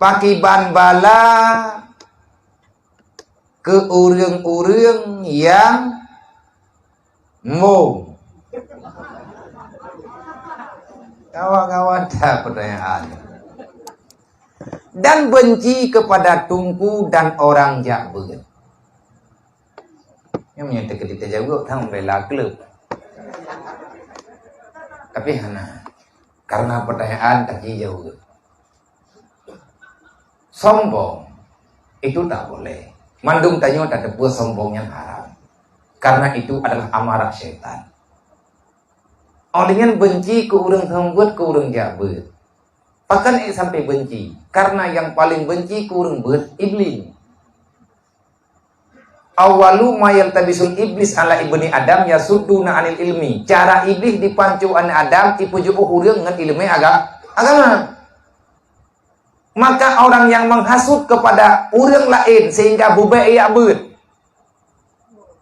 pakiban bala ke urang-urang yang mung. Kawan-kawan tak pertanyaan. Dan benci kepada tungku dan orang jabat. Yang menyatakan kita jago tang bela klub. Tapi karena pertanyaan tadi jauh. Sombong itu tak boleh. Mandung tanya tak ada sombong yang haram. Karena itu adalah amarah syaitan. Olehnya benci ke orang tersebut ke orang jabat. Bahkan sampai benci. Karena yang paling benci ke orang iblis. Awalu mayal tabisul iblis ala ibni Adam yasudduna anil ilmi. Cara iblis dipancu an Adam tipu jubuh urang dengan ilmu agama. Maka orang yang menghasut kepada orang lain sehingga bubai ia ber.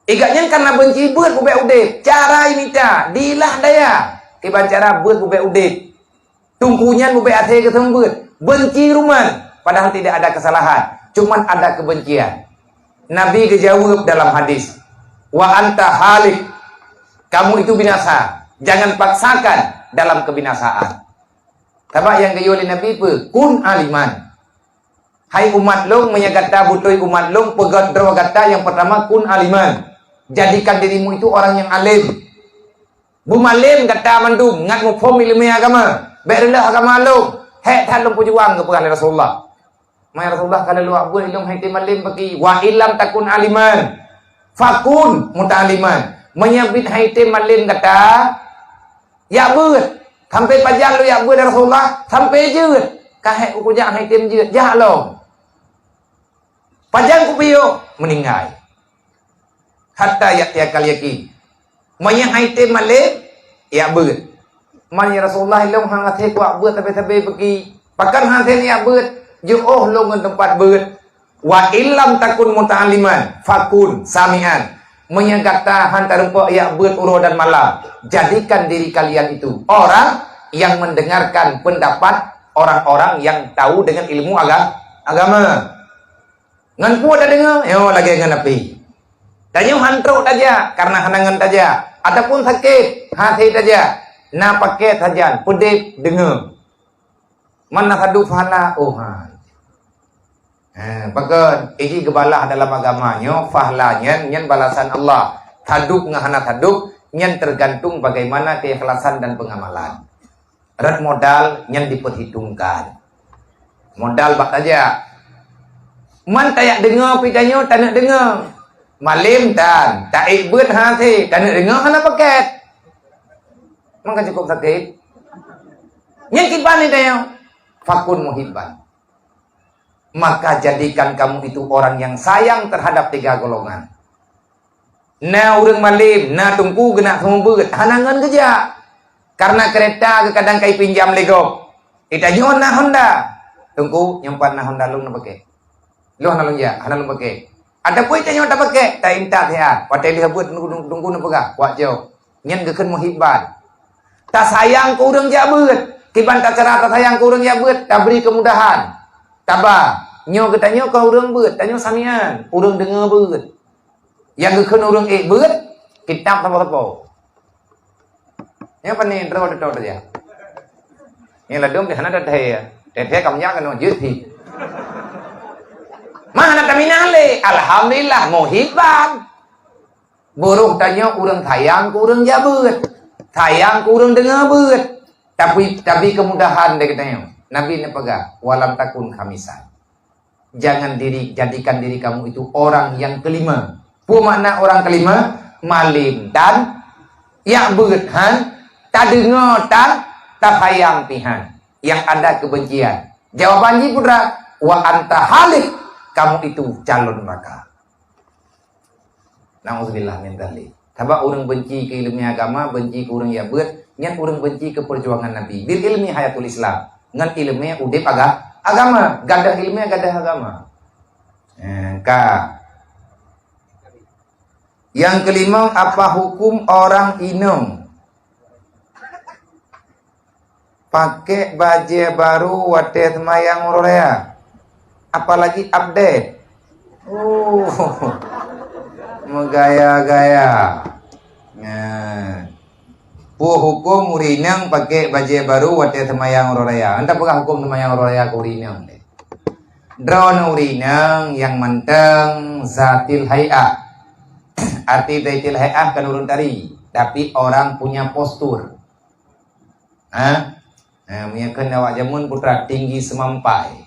Igaknya karena benci ber bubai udip. Cara ini ta dilah daya. Kiban cara ber bubai udip. Tungkunya bubai ate ketemu ber. Benci rumah. Padahal tidak ada kesalahan. Cuman ada kebencian. Nabi kejawab dalam hadis. Wa anta halik. Kamu itu binasa. Jangan paksakan dalam kebinasaan. Tabak yang kaya oleh Nabi apa? Kun aliman. Hai umat long menyagata butoi umat long pegat draw kata yang pertama kun aliman. Jadikan dirimu itu orang yang alim. Bumalim kata mandum ngat mu pom ilmu agama. Baiklah agama long. Hek tan long pujuang kepada Rasulullah. Mai Rasulullah kalau lu abun ilmu hai malim bagi wa ilam takun aliman. Fakun mutaliman. Menyabit hai malim kata ya ber. Sampai pajang lu ya buat Rasulullah sampai jeut kahek ukujang hai tim jeut jah lo pajang ku piyo meninggal hatta ya kal yakin manya hai tim male ya buat man ya Rasulullah long hang athe ku buat tapi pergi pakan hang ya buat je oh lo ngan tempat buat wa illam takun muta'alliman fakun samian menyangkata hantar empok ya buat uro dan malam. Jadikan diri kalian itu orang yang mendengarkan pendapat orang-orang yang tahu dengan ilmu agama. Ngan ku ada dengar, yo lagi ngan api. Danyo hantruk saja karena hanangan saja. Ataupun sakit hati saja. Na pakai saja, pedip dengar. Mana sadu fahla ohan. Bahkan ini kebalah dalam agamanya fahlanya nyen balasan Allah. Taduk ngahana taduk nyen tergantung bagaimana keikhlasan dan pengamalan. Rat modal nyen diperhitungkan. Modal bak saja. Man tayak dengar pidanyo tak nak dengar. Malim tan, tak ikut hati, tak nak dengar hana paket. Maka cukup sakit. Nyen kiban ni tayo. Fakun muhibban. Maka jadikan kamu itu orang yang sayang terhadap tiga golongan. Na urang malim, na tungku kena sumbeut, hanangan kerja. Karena kereta kadang kai pinjam lego. Ita nyon na Honda. Tungku nyempan na Honda lung na pakai. Lu hana lung ya, hana lung pakai. Ada pun ita nyon ta pakai, ta inta dia. Patai dia buat tungku na pakai. Wa jauh. Nyen gekeun muhibban. Ta sayang ku urang jabeut. Tiban tak cara ta sayang ku urang jabeut, ta beri kemudahan. Tabah, nyo ketanyo kau urang beut, tanyo samian, urang dengar beut. Yang gekeun urang beut, kitab apa-apa. Nya pan ni draw draw saja. Ni là đúng thì hắn đã thế cảm giác nó dữ thì. Mana taminale, alhamdulillah muhibban. Burung tanyo urang sayang ku urang jabeut. Sayang ku urang dengar beut. Tapi kemudahan dia katanya. Nabi ini pegang walam takun khamisan. Jadikan diri kamu itu orang yang kelima. Apa makna orang kelima? Malim dan ya berhan, tak dengar tak sayang pihan. Yang ada kebencian. Jawabannya putra wa anta halik, kamu itu calon neraka. Nauzubillah min dzalik. Sebab orang benci ke ilmu agama, benci ke orang ya ber, nyan orang benci ke perjuangan Nabi. Bil ilmi hayatul Islam. Ngan ilmunya udip agama, gadah ilmunya gadah agama. Yang kelima, apa hukum orang inum pakai baju baru wadah semayang urorea? apalagi update. Oh, megaya-gaya. Nah, hukum urinang pakai baju baru wate semayang roraya. Anda pegang hukum semayang roraya ke urinang. Drone urinang yang menteng zatil hay'ah. Arti zatil hay'ah kan urun tari, tapi orang punya postur. Menyakan awak jamun putra tinggi semampai.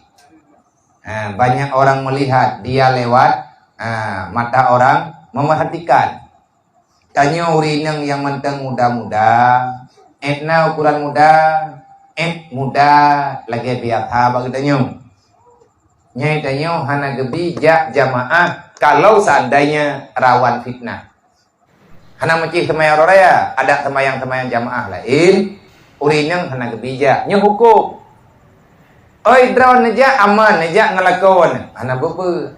Banyak orang melihat dia lewat mata orang memerhatikan. Tanya urinang yang menteng muda-muda, etna ukuran muda, muda lagi biasa bagi tanya. Nyai tanya hana gebi jamaah kalau seandainya rawan fitnah. Hana meci semayang raya, ada semayang jamaah lain, urinang hana gebi nya hukum. Oi drawn aja aman aja ngelakon. Hana bebe